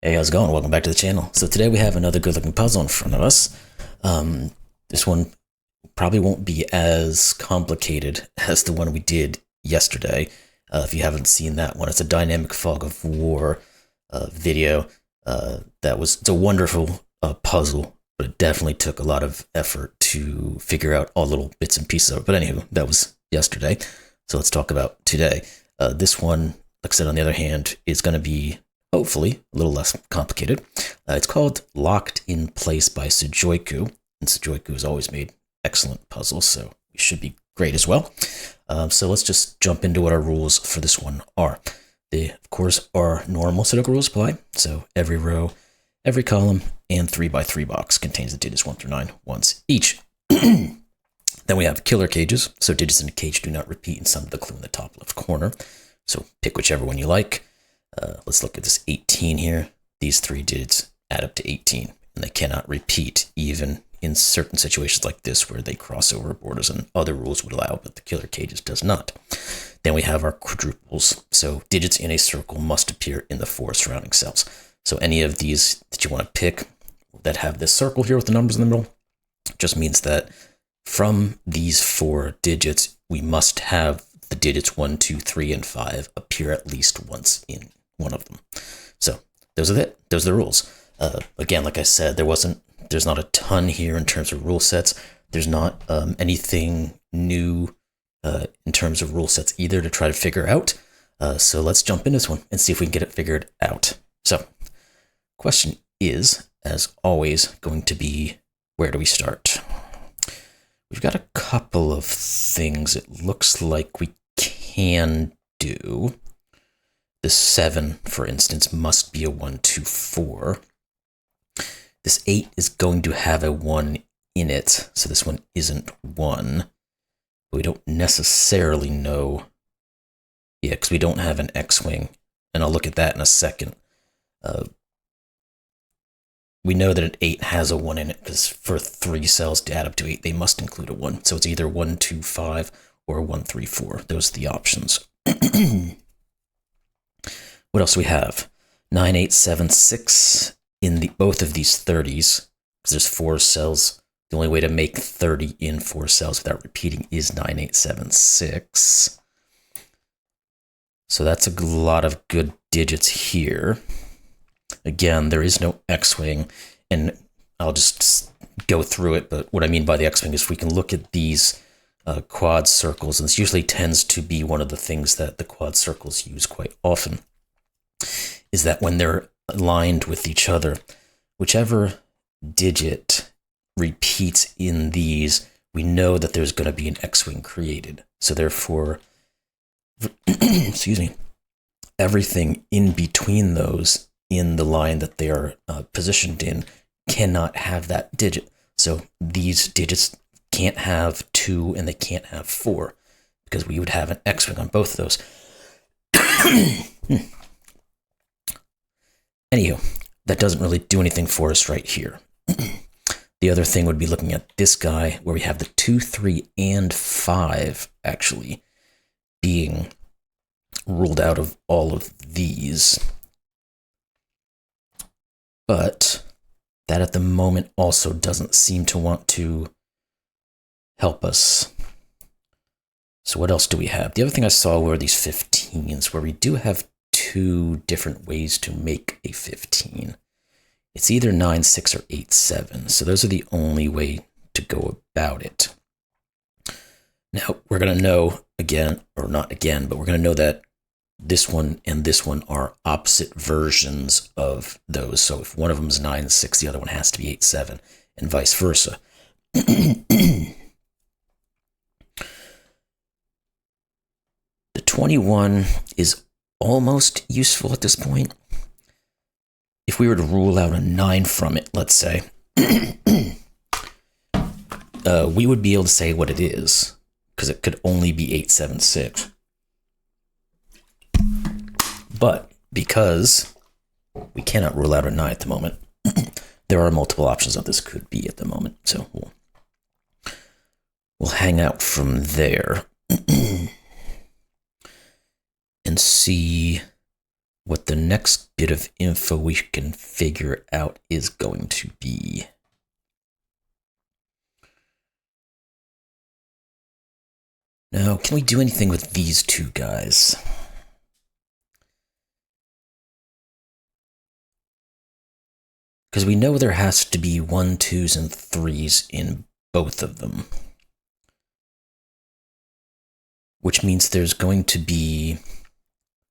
Hey, how's it going? Welcome back to the channel. So today we have another good looking puzzle in front of us. This one probably won't be as complicated as the one we did yesterday. If you haven't seen that one, it's a dynamic fog of war video. It's a wonderful puzzle, but it definitely took a lot of effort to figure out all little bits and pieces of it. But anywho, that was yesterday. So let's talk about today. This one, like I said, on the other hand, is going to be hopefully a little less complicated. It's called Locked in Place by Sujoyku, and Sujoyku has always made excellent puzzles, so it should be great as well. So let's just jump into what our rules for this one are. They, of course, are normal Sudoku rules apply, so every row, every column, and 3x3 box contains the digits 1 through 9 once each. Then we have killer cages, so digits in a cage do not repeat, and some of the clue in the top left corner. So pick whichever one you like. Let's look at this 18 here. These three digits add up to 18, and they cannot repeat, even in certain situations like this where they cross over borders and other rules would allow, but the killer cages does not. Then we have our quadruples. So digits in a circle must appear in the 4 surrounding cells. So any of these that you want to pick that have this circle here with the numbers in the middle just means that from these 4 digits, we must have the digits 1, 2, 3, and 5 appear at least once in one of them. So those are the rules. Again, like I said, there's not a ton here in terms of rule sets. There's not anything new in terms of rule sets either to try to figure out. So let's jump into this one and see if we can get it figured out. So question is, as always, going to be, where do we start? We've got a couple of things it looks like we can do. The 7, for instance, must be a 1, 2, 4. This 8 is going to have a 1 in it, so this one isn't 1. But we don't necessarily know. Yeah, because we don't have an X-wing, and I'll look at that in a second. We know that an 8 has a 1 in it, because for 3 cells to add up to 8, they must include a 1. So it's either 1, 2, 5, or 1, 3, 4. Those are the options. What else do we have? 9, 8, 7, 6 in both of these 30s, because there's 4 cells. The only way to make 30 in 4 cells without repeating is 9, 8, 7, 6. So that's a lot of good digits here. Again, there is no X-wing, and I'll just go through it, but what I mean by the X-wing is we can look at these quad circles, and this usually tends to be one of the things that the quad circles use quite often, is that when they're aligned with each other, whichever digit repeats in these, we know that there's going to be an X-wing created. So therefore, excuse me, everything in between those in the line that they are positioned in cannot have that digit. So these digits can't have 2 and they can't have 4, because we would have an X-wing on both of those. Anywho, that doesn't really do anything for us right here. The other thing would be looking at this guy, where we have the 2, 3, and 5 actually being ruled out of all of these. But that at the moment also doesn't seem to want to help us. So what else do we have? The other thing I saw were these 15s, where we do have 2 different ways to make a 15. It's either 9, 6, or 8, 7. So those are the only way to go about it. Now, we're going to know again, or not again, but we're going to know that this one and this one are opposite versions of those. So if one of them is 9, 6, the other one has to be 8, 7, and vice versa. The 21 is almost useful at this point. If we were to rule out a 9 from it, let's say, we would be able to say what it is, because it could only be 8, 7, 6. But because we cannot rule out a 9 at the moment, there are multiple options that this could be at the moment. So we'll hang out from there and see what the next bit of info we can figure out is going to be. Now, can we do anything with these two guys? Because we know there has to be 1s, 2s, and 3s in both of them. Which means there's going to be...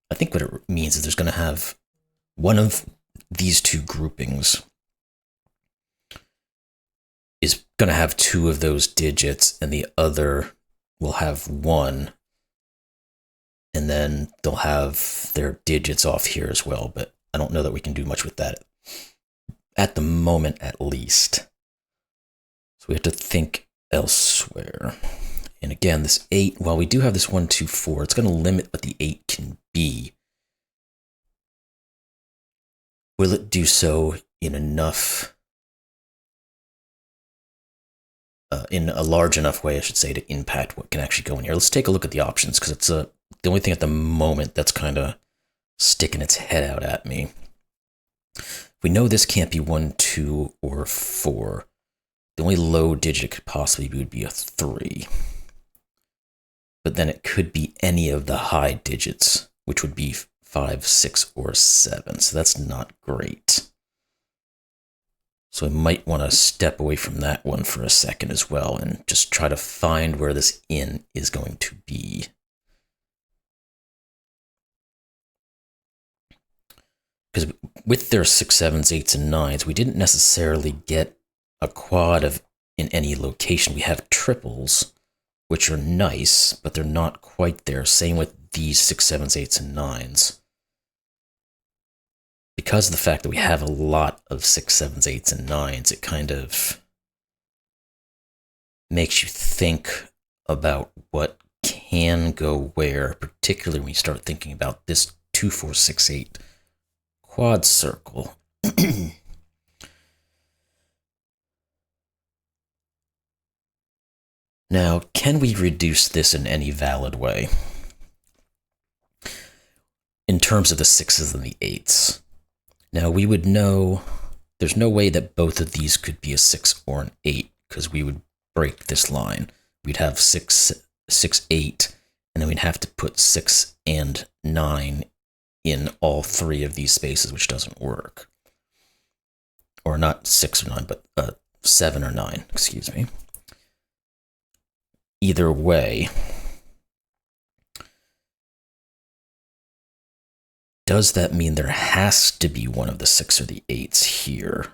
I think what it means is there's going to have one of these two groupings is going to have 2 of those digits, and the other will have 1. And then they'll have their digits off here as well, but I don't know that we can do much with that. At the moment, at least. So we have to think elsewhere. And again, this 8, while we do have this 1, 2, 4, it's going to limit what the 8 can be. Will it do so in enough, in a large enough way, I should say, to impact what can actually go in here? Let's take a look at the options, because it's the only thing at the moment that's kind of sticking its head out at me. We know this can't be 1, 2, or 4. The only low digit it could possibly be would be a 3. But then it could be any of the high digits, which would be 5, 6, or 7. So that's not great. So I might want to step away from that one for a second as well and just try to find where this in is going to be. Because with their 6, 7s, 8s, and 9s, we didn't necessarily get a quad in any location. We have triples, which are nice, but they're not quite there. Same with these 6, 7s, 8s, and 9s. Because of the fact that we have a lot of 6, 7s, 8s, and 9s, it kind of makes you think about what can go where, particularly when you start thinking about this 2, 4, 6, 8 quad circle. Now, can we reduce this in any valid way? In terms of the 6s and the 8s. Now, we would know there's no way that both of these could be a 6 or an 8, because we would break this line. We'd have 6, 6, 8, and then we'd have to put 6 and 9 in all 3 of these spaces, which doesn't work. Or not 6 or 9, but 7 or 9, excuse me. Either way, does that mean there has to be one of the 6 or the 8s here?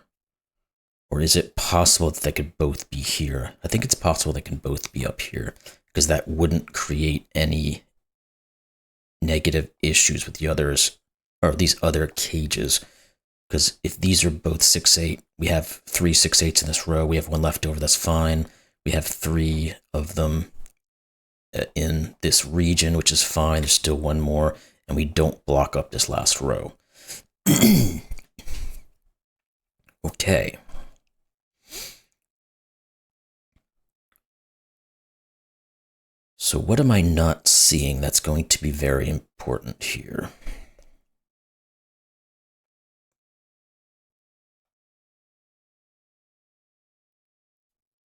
Or is it possible that they could both be here? I think it's possible they can both be up here, because that wouldn't create any negative issues with the others, or these other cages. Because if these are both 6, 8, we have 3 6, 8s in this row, we have 1 left over, that's fine. We have 3 of them in this region, which is fine. There's still 1 more, and we don't block up this last row. Okay. So what am I not seeing that's going to be very important here?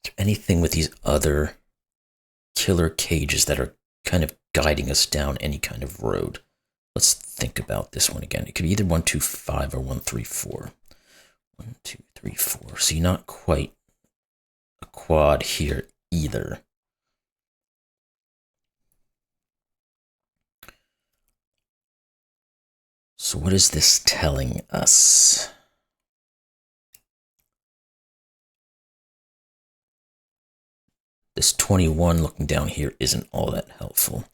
Is there anything with these other killer cages that are kind of guiding us down any kind of road? Let's think about this one again. It could be either 1, 2, 5 or 1, 3, 4. 1, 2, 3, 4. So you're not quite a quad here either. So what is this telling us? This 21 looking down here isn't all that helpful.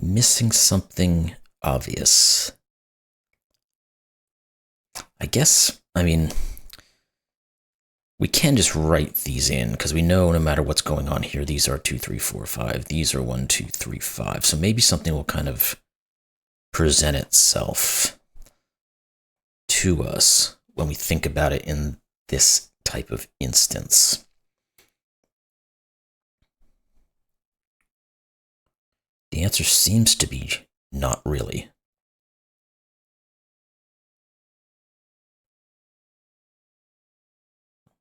Missing something obvious. I guess, I mean, we can just write these in, because we know no matter what's going on here, these are 2, 3, 4, 5. These are 1, 2, 3, 5. So maybe something will kind of present itself to us when we think about it in this type of instance. The answer seems to be not really.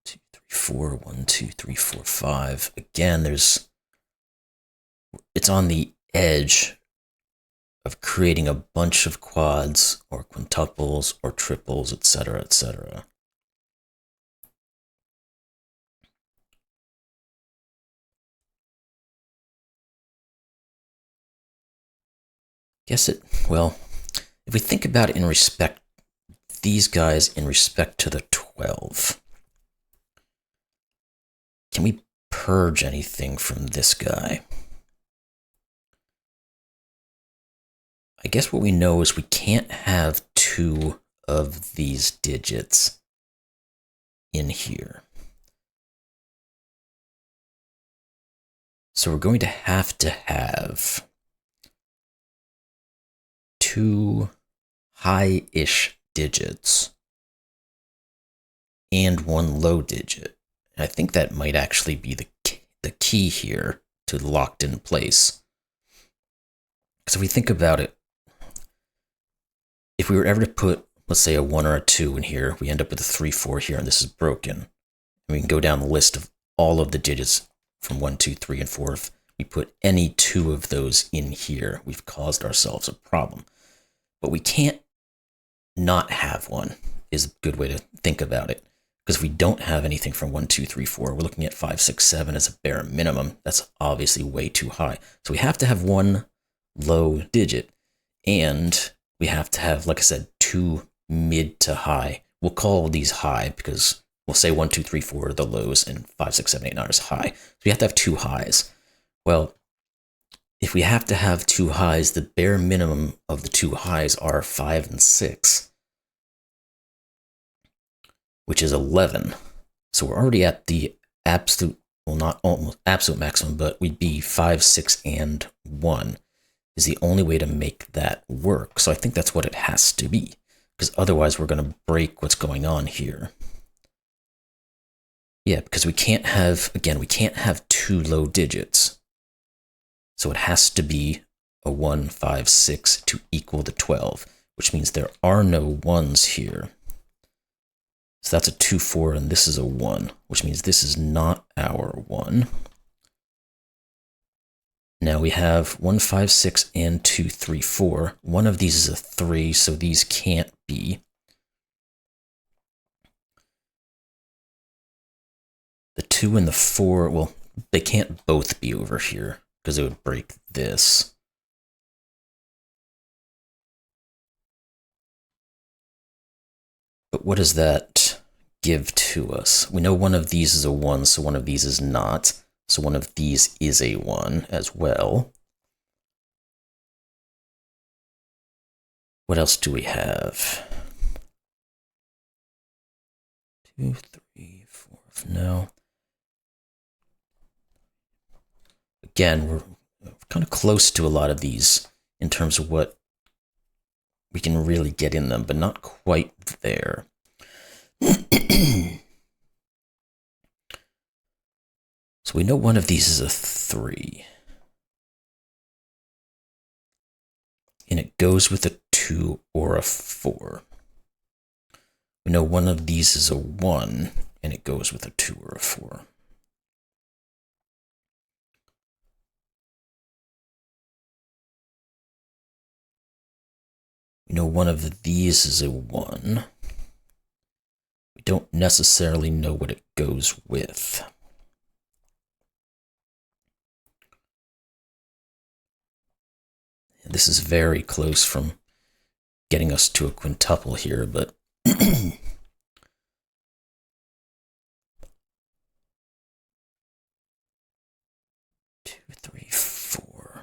2, 3, 4, 1, 2, 3, 4, 5. Again, it's on the edge of creating a bunch of quads or quintuples or triples, etc., etc. Well, if we think about it in respect, these guys in respect to the 12, can we purge anything from this guy? I guess what we know is we can't have 2 of these digits in here. So we're going to have 2 high-ish digits and 1 low digit. And I think that might actually be the key here to the locked in place. Because if we think about it, if we were ever to put, let's say, a 1 or a 2 in here, we end up with a 3, 4 here, and this is broken. And we can go down the list of all of the digits from 1, 2, 3, and 4. If we put any 2 of those in here, we've caused ourselves a problem. But we can't not have 1, is a good way to think about it. Because if we don't have anything from 1, 2, 3, 4, we're looking at 5, 6, 7 as a bare minimum. That's obviously way too high. So we have to have 1 low digit, and we have to have, like I said, 2 mid to high. We'll call these high because we'll say 1, 2, 3, 4 are the lows, and 5, 6, 7, 8, 9 is high. So we have to have 2 highs. Well, if we have to have 2 highs, the bare minimum of the 2 highs are 5 and 6, which is 11. So we're already at the absolute, well, not almost absolute maximum, but we'd be 5, 6, and 1 is the only way to make that work. So I think that's what it has to be, because otherwise we're going to break what's going on here. Yeah, because we can't have, again, we can't have 2 low digits. So it has to be a 1, 5, 6 to equal the 12, which means there are no 1s here. So that's a 2, 4, and this is a 1, which means this is not our 1. Now we have 1, 5, 6, and 2, 3, 4. One of these is a 3, so these can't be. The 2 and the 4, well, they can't both be over here, because it would break this. But what does that give to us? We know one of these is a 1, so one of these is not. So one of these is a 1 as well. What else do we have? 2, 3, 4, no. Again, we're kind of close to a lot of these in terms of what we can really get in them, but not quite there. So we know one of these is a 3. And it goes with a 2 or a 4. We know one of these is a 1, and it goes with a 2 or a 4. We know one of these is a 1. We don't necessarily know what it goes with. This is very close from getting us to a quintuple here, but 2, 3, 4.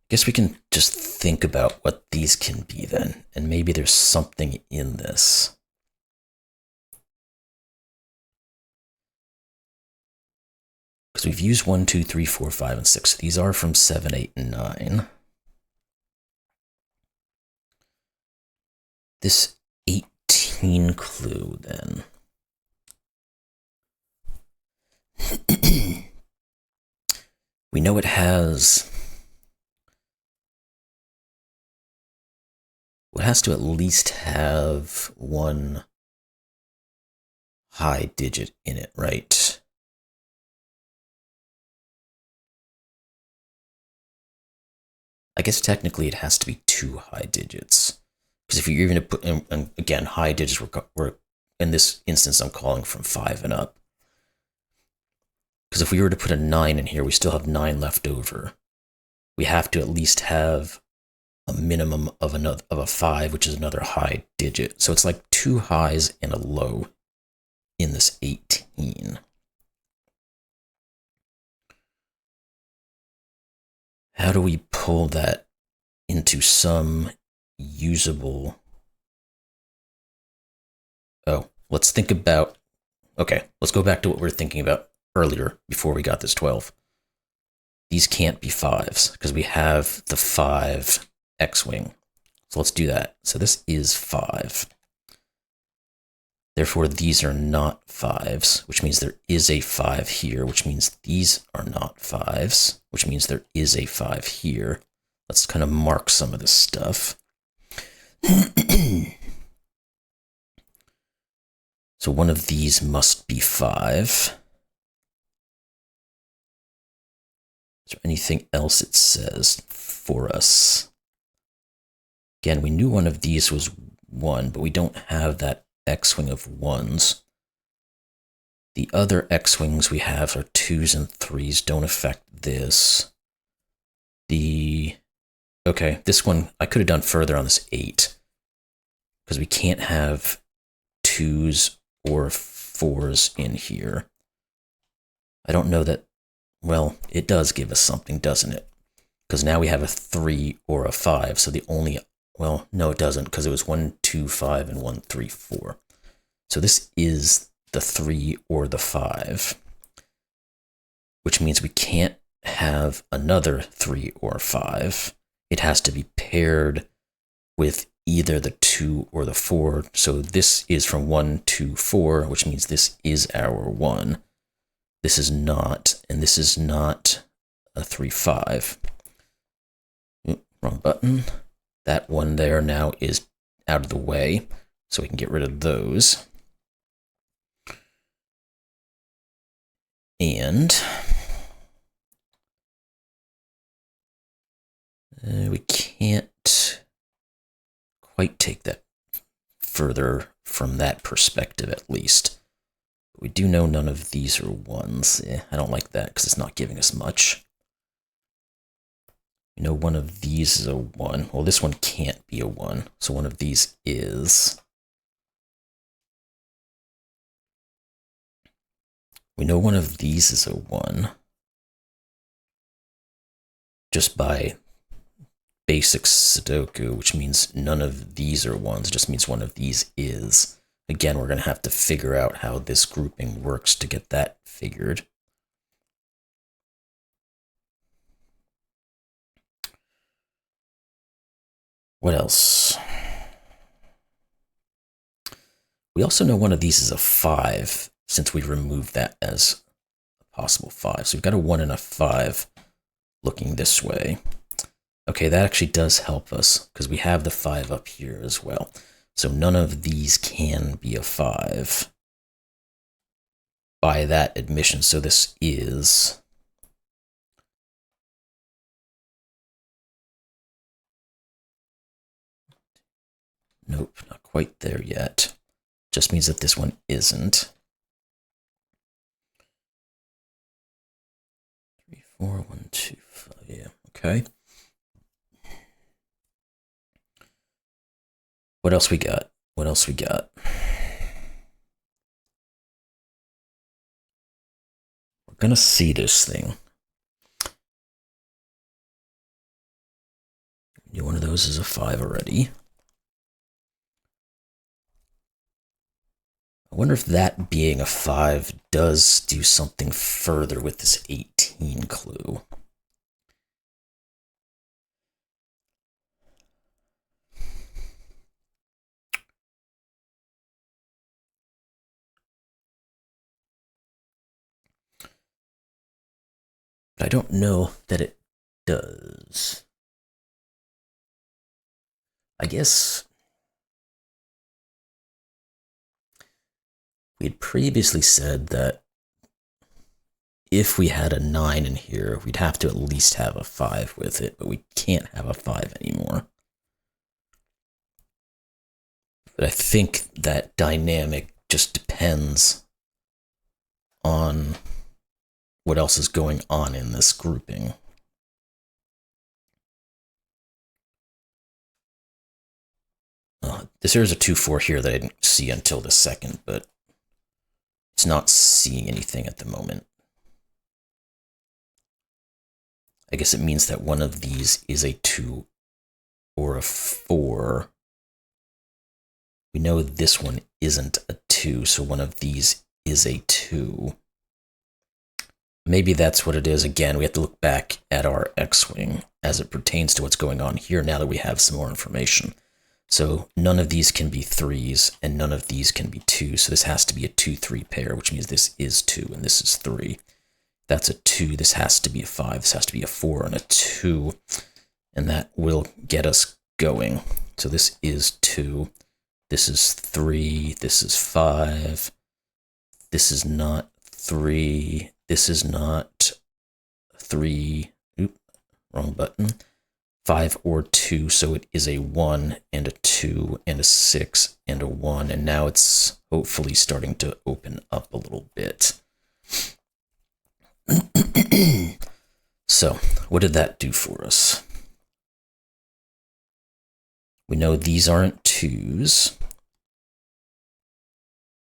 Guess we can just think about what these can be then, and maybe there's something in this. Because we've used 1, 2, 3, 4, 5, and 6. These are from 7, 8, and 9. This 18 clue, then. We know it has... It has to at least have one high digit in it, right? I guess technically it has to be two high digits. Because if you're even to put, and again, high digits were, in this instance, I'm calling from 5 and up. Because if we were to put a 9 in here, we still have 9 left over. We have to at least have a minimum of a 5, which is another high digit. So it's like 2 highs and a low in this 18. How do we pull that into some usable... Oh, let's think about... Okay, let's go back to what we were thinking about earlier before we got this 12. These can't be 5s because we have the 5 X-Wing. So let's do that. So this is 5. Therefore, these are not 5s, which means there is a 5 here, which means these are not 5s, which means there is a 5 here. Let's kind of mark some of this stuff. So one of these must be 5. Is there anything else it says for us? Again, we knew one of these was 1, but we don't have that X-Wing of 1s. The other X-Wings we have are 2s and 3s, don't affect this. Okay, this one, I could have done further on this 8, because we can't have 2s or 4s in here. I don't know that, well, it does give us something, doesn't it? Because now we have a 3 or a 5, so the only, well, no it doesn't, because it was 1, 2, 5, and 1, 3, 4. So this is the 3 or the 5, which means we can't have another 3 or 5. It has to be paired with either the 2 or the 4. So this is from 1 to 4, which means this is our 1. This is not, and this is not a 3, 5. Wrong button. That one there now is out of the way, so we can get rid of those. And we can't quite take that further from that perspective, at least. But we do know none of these are 1s. I don't like that because it's not giving us much. You know, one of these is a 1. Well, this one can't be a 1, so one of these is. We know one of these is a 1 just by basic Sudoku, which means none of these are 1s, just means one of these is. Again, we're going to have to figure out how this grouping works to get that figured. What else? We also know one of these is a 5, since we removed that as a possible 5. So we've got a 1 and a 5 looking this way. Okay, that actually does help us, because we have the 5 up here as well. So none of these can be a 5 by that admission. So this is... Nope, not quite there yet. Just means that this one isn't. 3, 4, 1, 2, 5, yeah, okay. What else we got? What else we got? We're gonna see this thing. One of those is a 5 already. I wonder if that being a 5 does do something further with this 18 clue. But I don't know that it does. I guess we had previously said that if we had a 9 in here, we'd have to at least have a 5 with it, but we can't have a 5 anymore. But I think that dynamic just depends on what else is going on in this grouping. There's a 2-4 here that I didn't see until the second, but it's not seeing anything at the moment. I guess it means that one of these is a 2 or a 4. We know this one isn't a 2, so one of these is a 2. Maybe that's what it is. Again, we have to look back at our X-Wing as it pertains to what's going on here now that we have some more information. So none of these can be 3s, and none of these can be 2s, so this has to be a 2-3 pair, which means this is 2, and this is 3. That's a 2, this has to be a 5, this has to be a 4, and a 2, and that will get us going. So this is 2, this is 3, this is 5, this is not 3, this is not 3, oop, wrong button, 5 or 2, so it is a 1 and a 2 and a 6 and a 1, and now it's hopefully starting to open up a little bit. So, what did that do for us? We know these aren't 2s,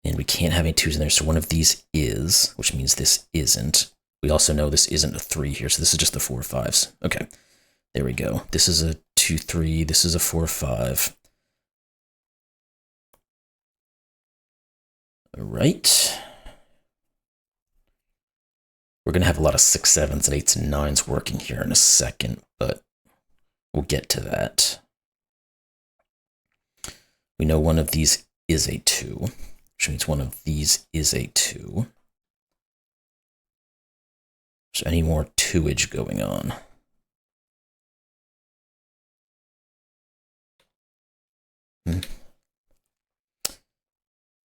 and we can't have any 2s in there, so one of these is, which means this isn't. We also know this isn't a 3 here, so this is just the 4 5s. Okay. There we go. This is a 2-3. This is a 4-5. All right. We're going to have a lot of 6 7s and 8s and 9s working here in a second, but we'll get to that. We know one of these is a 2, which means one of these is a 2. Is there any more 2-age going on?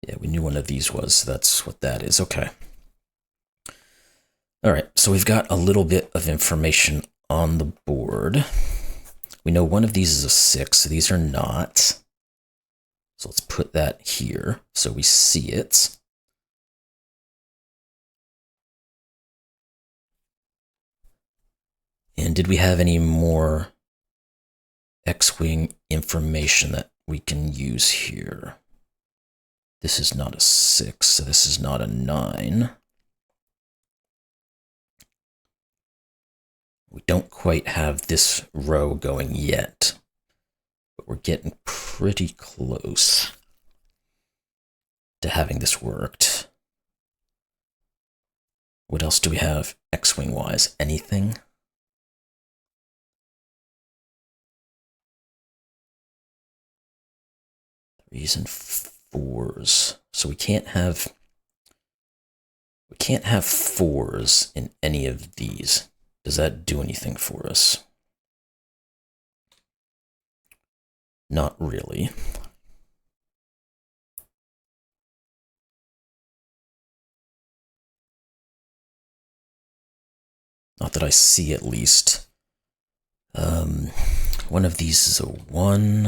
Yeah, we knew one of these was, so that's what that is. Okay. All right, so we've got a little bit of information on the board. We know one of these is a 6, so these are not. So let's put that here so we see it. And did we have any more X-Wing information that we can use here? This is not a 6, so this is not a 9. We don't quite have this row going yet, but we're getting pretty close to having this worked. What else do we have X-Wing-wise? Anything? Threes and 4s. So we can't have 4s in any of these. Does that do anything for us? Not really. Not that I see, at least. One of these is a 1.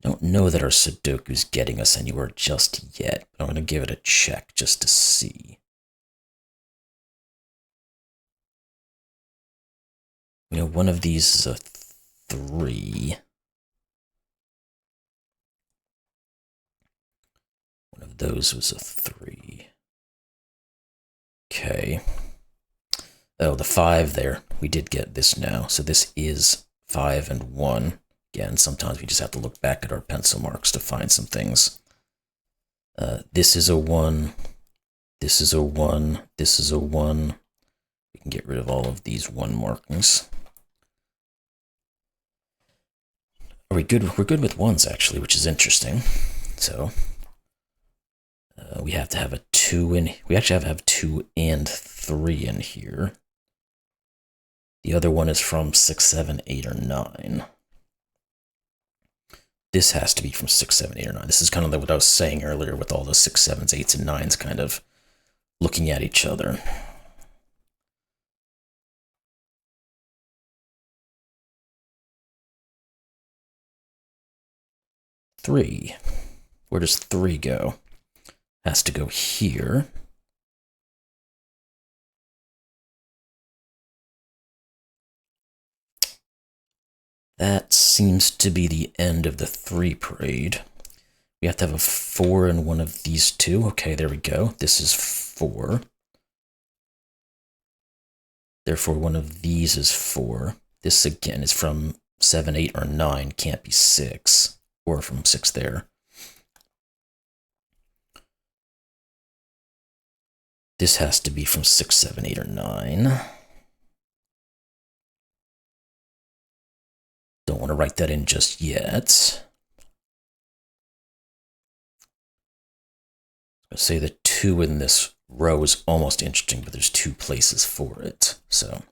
I don't know that our Sudoku's getting us anywhere just yet, but I'm going to give it a check just to see. You know, one of these is a 3. One of those was a 3. Okay. Oh, the 5 there. We did get this now. So this is 5 and 1. Again, sometimes we just have to look back at our pencil marks to find some things. This is a 1. This is a 1. This is a 1. We can get rid of all of these 1 markings. Are we good? We're good with 1s, actually, which is interesting. So we have to have a 2 in. We actually have to have 2 and 3 in here. The other one is from 6, 7, 8, or 9. This has to be from 6, 7, 8, or 9. This is kind of like what I was saying earlier with all the 6, 7s, 8s, and 9s kind of looking at each other. Three. Where does 3 go? Has to go here. That seems to be the end of the 3 parade. We have to have a 4 in one of these two. Okay, there we go. This is 4. Therefore, one of these is 4. This, again, is from 7, 8, or 9. Can't be 6. Or from 6 there. This has to be from 6, 7, 8, or 9. Don't want to write that in just yet. I'd say the 2 in this row is almost interesting, but there's 2 places for it. So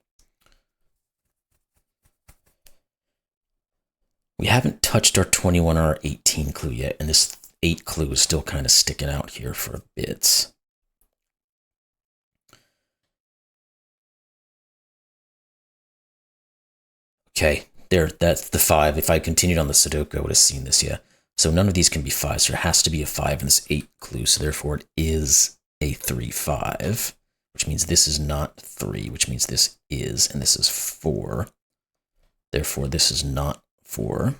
we haven't touched our 21 or our 18 clue yet, and this 8 clue is still kind of sticking out here for a bit. Okay, there, that's the 5. If I continued on the Sudoku, I would have seen this, yeah. So none of these can be 5, so there has to be a 5 in this 8 clue, so therefore it is a 3, 5, which means this is not 3, which means this is, and this is 4. Therefore, this is not 4.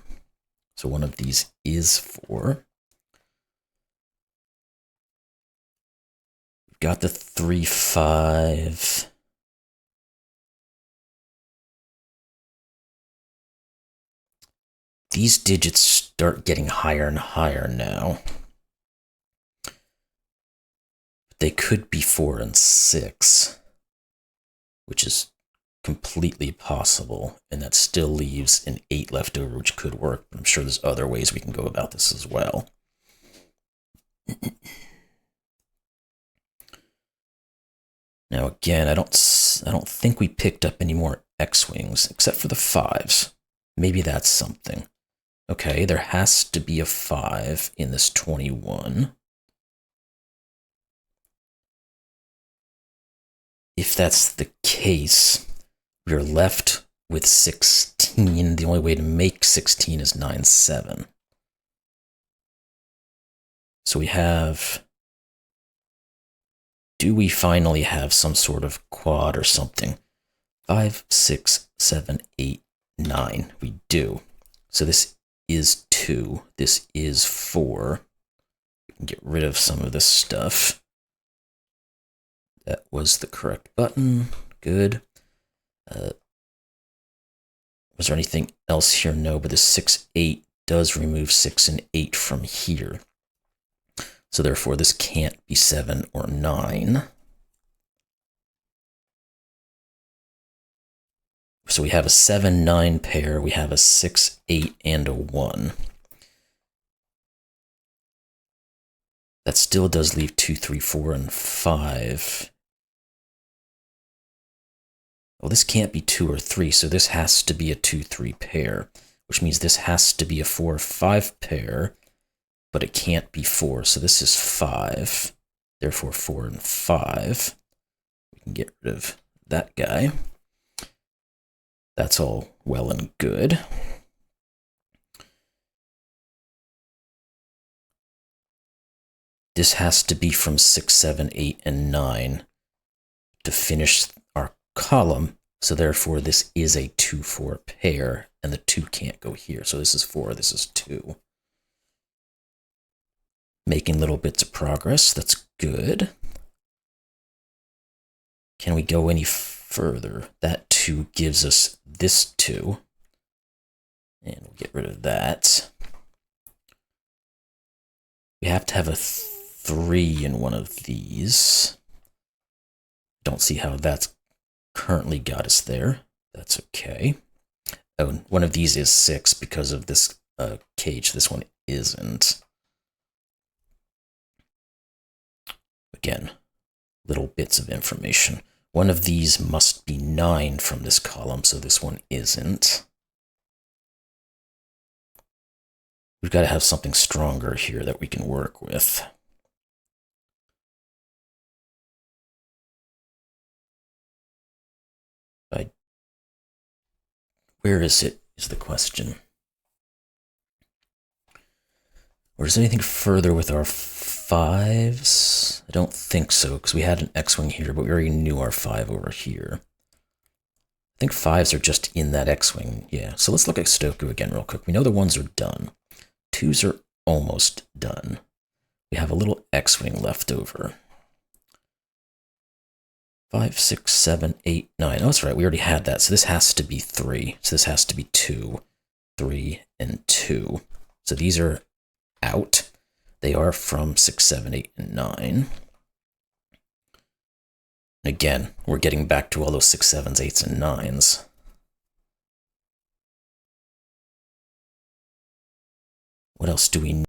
So one of these is 4. We've got the 3, 5. These digits start getting higher and higher now. They could be 4 and 6, which is completely possible, and that still leaves an 8 left over, which could work. But I'm sure there's other ways we can go about this as well. Now again, I don't think we picked up any more X-wings, except for the 5s. Maybe that's something. Okay, there has to be a 5 in this 21. If that's the case, we're left with 16. The only way to make 16 is 9, 7. So we have... Do we finally have some sort of quad or something? 5, 6, 7, 8, 9. We do. So this is 2. This is 4. We can get rid of some of this stuff. That was the correct button. Good. Was there anything else here? No, but the 6, 8 does remove 6 and 8 from here. So therefore, this can't be 7 or 9. So we have a 7, 9 pair. We have a 6, 8, and a 1. That still does leave 2, 3, 4, and 5. Well, this can't be 2 or 3, so this has to be a 2, 3 pair, which means this has to be a 4 or 5 pair, but it can't be 4, so this is 5. Therefore, 4 and 5. We can get rid of that guy. That's all well and good. This has to be from 6, 7, 8, and 9 to finish our column, so therefore this is a 2, 4 pair, and the 2 can't go here. So this is 4, this is 2. Making little bits of progress, that's good. Can we go any further? That 2 gives us this 2. And we'll get rid of that. We have to have a 3 in one of these. Don't see how that's currently got us there. That's okay. Oh, one of these is 6 because of this cage. This one isn't. Again, little bits of information. One of these must be 9 from this column, so this one isn't. We've got to have something stronger here that we can work with. Where is it, is the question. Or is there anything further with our 5s? I don't think so, because we had an X-wing here, but we already knew our 5 over here. I think 5s are just in that X-wing, yeah. So let's look at Sudoku again real quick. We know the 1s are done. 2s are almost done. We have a little X-wing left over. 5, 6, 7, 8, 9. Oh, that's right, we already had that. So this has to be 3. So this has to be 2, 3, and 2. So these are out. They are from 6, 7, 8, and 9. Again, we're getting back to all those 6, 7s, 8s, and 9s. What else do we need?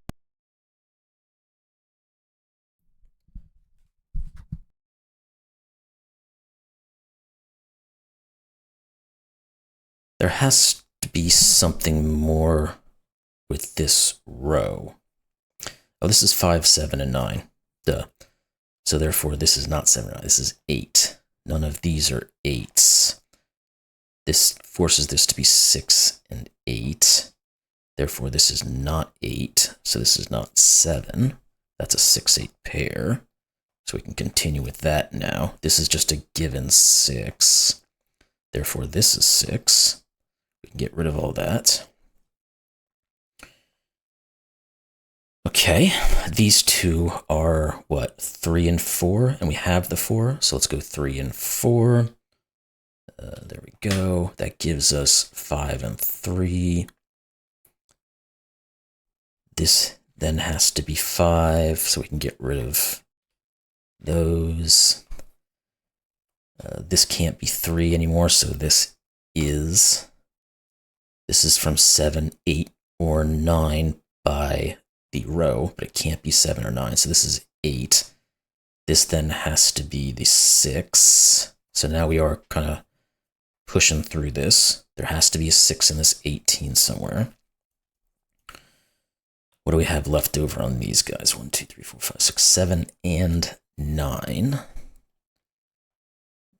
There has to be something more with this row. Oh, this is 5, 7, and 9. Duh. So therefore, this is not 7 or 9. This is 8. None of these are 8s. This forces this to be 6 and 8. Therefore, this is not 8. So this is not 7. That's a 6, 8 pair. So we can continue with that now. This is just a given 6. Therefore, this is 6. We can get rid of all that. Okay, these two are, what, 3 and 4? And we have the 4, so let's go 3 and 4. There we go. That gives us 5 and 3. This then has to be 5, so we can get rid of those. This can't be 3 anymore, so this is from 7, 8, or 9 by the row, but it can't be 7 or 9, so this is 8. This then has to be the 6. So now we are kind of pushing through this. There has to be a 6 in this 18 somewhere. What do we have left over on these guys? 1, 2, 3, 4, 5, 6, 7, and 9.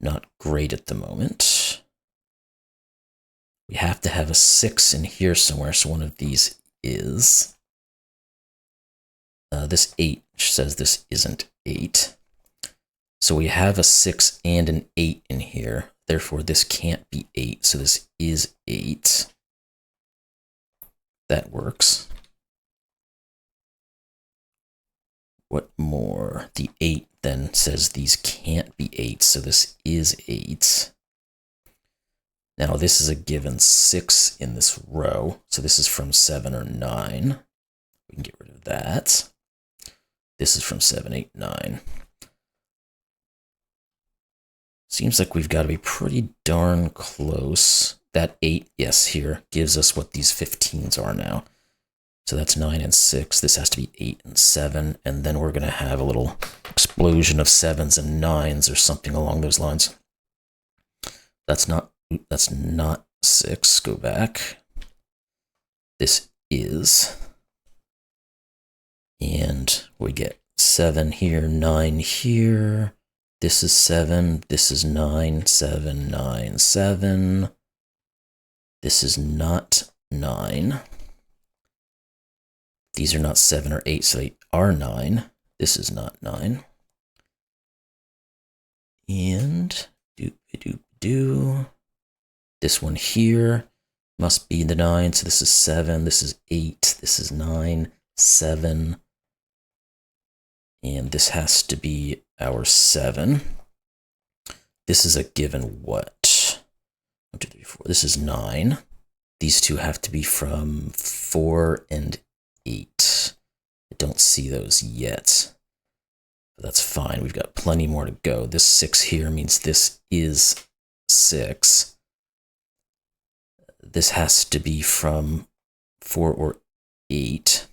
Not great at the moment. We have to have a 6 in here somewhere, so one of these is. This 8 says this isn't 8. So we have a 6 and an 8 in here. Therefore, this can't be 8, so this is 8. That works. What more? The 8 then says these can't be 8, so this is 8. Now this is a given 6 in this row, so this is from 7 or 9. We can get rid of that. This is from 7, 8, 9. Seems like we've got to be pretty darn close. That 8, yes, here, gives us what these 15s are now. So that's 9 and 6. This has to be 8 and 7. And then we're going to have a little explosion of 7s and 9s or something along those lines. That's not 6. Go back. This is. And we get 7 here, 9 here. This is 7. This is 9, 7, 9, 7. This is not 9. These are not 7 or 8, so they are 9. This is not 9. And this one here must be the 9, so this is 7, this is 8, this is 9, 7. And this has to be our 7. This is a given what? 1, 2, 3, 4. This is 9. These two have to be from 4 and 8. I don't see those yet. But that's fine. We've got plenty more to go. This 6 here means this is 6. This has to be from 4 or 8.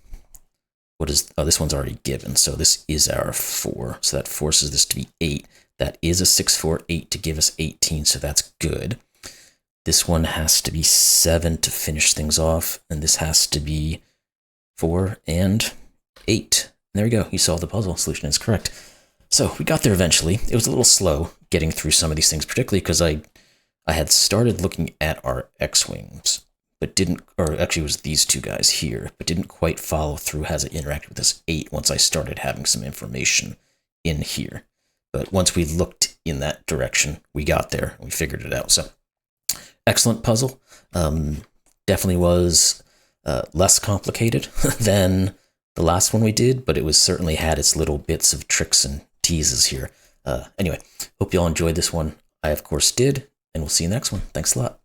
What is, oh, this one's already given, so this is our 4. So that forces this to be 8. That is a 6, 4, 8 to give us 18, so that's good. This one has to be 7 to finish things off, and this has to be 4 and 8. There we go. You solved the puzzle. Solution is correct. So we got there eventually. It was a little slow getting through some of these things, particularly because I had started looking at our X-Wings, but didn't, or actually it was these two guys here, but didn't quite follow through as it interacted with this 8 once I started having some information in here. But once we looked in that direction, we got there and we figured it out. So excellent puzzle. Definitely was less complicated than the last one we did, but it was certainly had its little bits of tricks and teases here. Anyway, hope you all enjoyed this one. I, of course, did, and we'll see you next one. Thanks a lot.